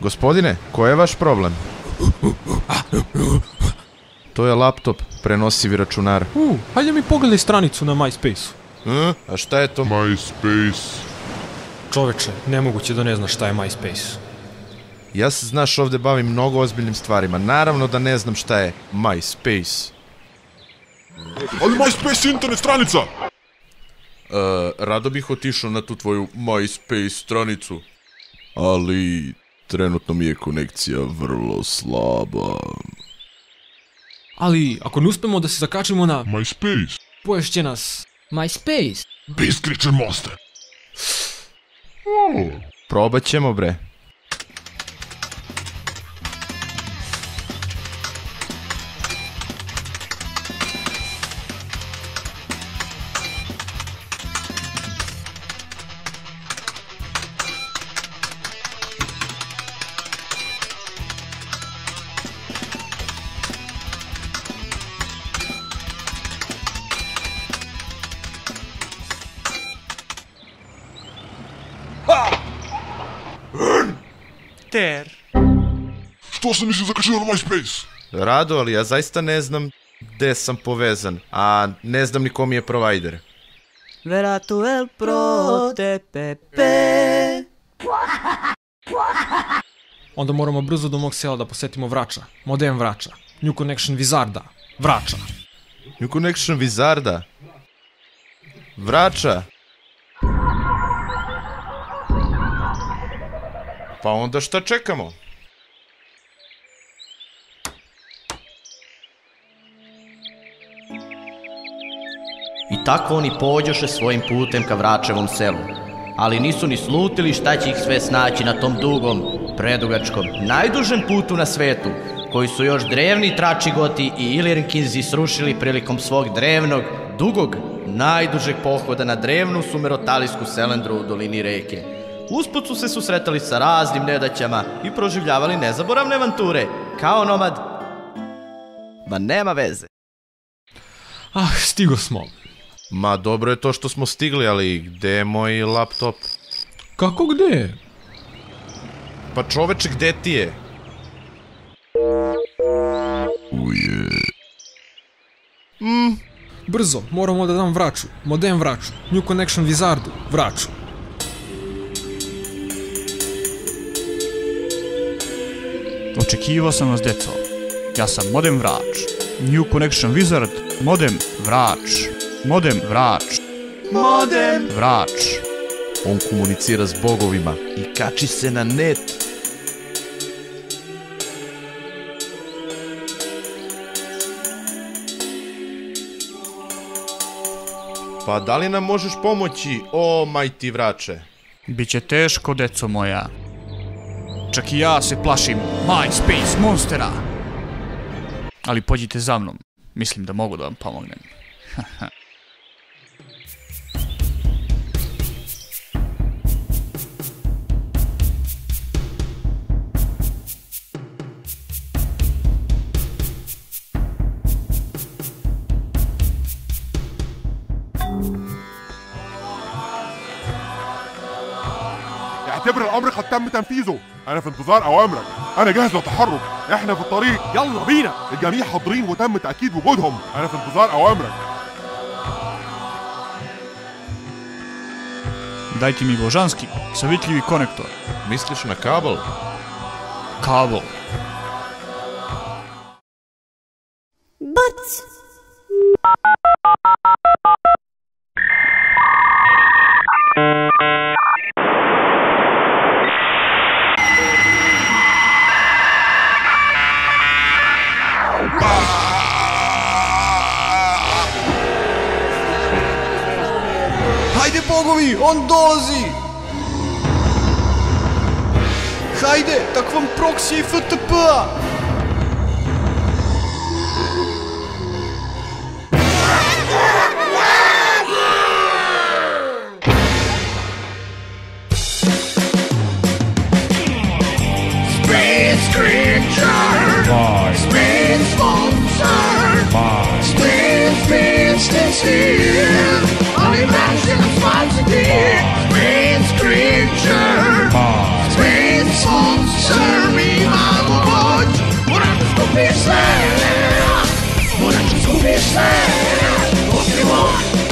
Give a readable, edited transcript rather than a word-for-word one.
Gospodine, koji je vaš problem? To je laptop, prenosivi računar. Hajde mi pogledaj stranicu na MySpace-u. A šta je to? MySpace. Čoveče, nemoguće da ne znaš šta je MySpace. Ja se, znaš, ovde bavim mnogo ozbiljnim stvarima. Naravno da ne znam šta je MySpace. Ali MySpace je internet stranica! Rado bih otišao na tu tvoju MySpace stranicu. Ali trenutno mi je konekcija vrlo slaba. Ali, ako ne uspemo da se zakačimo na... MySpace. Poješće nas... MySpace? Beast Creature Monster. Probat ćemo, bre. Ter. Što sam se zakačio na MySpace? Rado, ali ja zaista ne znam gde sam povezan, a ne znam ni ko mi je provajder. Veratu el pro TPP. Onda moramo brzo do mog sela da posetimo Vrača. Modem Vrača. New Connection Wizarda. Vrača. New Connection Wizarda? Vrača? Pa onda šta čekamo? I tako oni pođoše svojim putem ka Vračevom selu, ali nisu ni slutili šta će ih sve snaći na tom dugom, predugačkom, najdužem putu na svetu, koji su još drevni Tračigoti i Ilirkinzi srušili prilikom svog drevnog, dugog, najdužeg pohoda na drevnu sumerotalisku selendru u dolini reke. Usput su se susretali sa raznim nedaćama i proživljavali nezaboravne avanture, kao nomad. Ma nema veze. Stigo smo. Ma dobro je to što smo stigli, ali gde je moj laptop? Kako gde? Pa čoveče, gde ti je? Brzo, moramo da dam Vraču. Modem Vraču. New Connection Wizardu. Vraču. Očekivao sam vas, deco. Ja sam Modem Vrač. New Connection Wizard. Modem Vrač. Modem Vrač. Modem Vrač. On komunicira s bogovima i kači se na net. Pa da li nam možeš pomoći, o majti Vrače? Biće teško, deco moja. Čak i ja se plašim MySpace monstera. Ali pođite za mnom. Mislim da mogu da vam pomognem. اعتبر الامر قد تم تنفيذه. انا في انتظار اوامرك. انا جاهز للتحرك. احنا في الطريق. يلا بينا. الجميع حاضرين وتم تاكيد وجودهم. انا في انتظار اوامرك. Dajte mi božanski, savitljivi konektor. Misliš na kabel? Kabel. Bac! Hajde bogovi, on dolazi! Hajde, tak vam proksija i FTP-a! Space Creature! Space Monster! Space here! Imagine a spicy deer! Space Creature! Space Monster! Pokemon!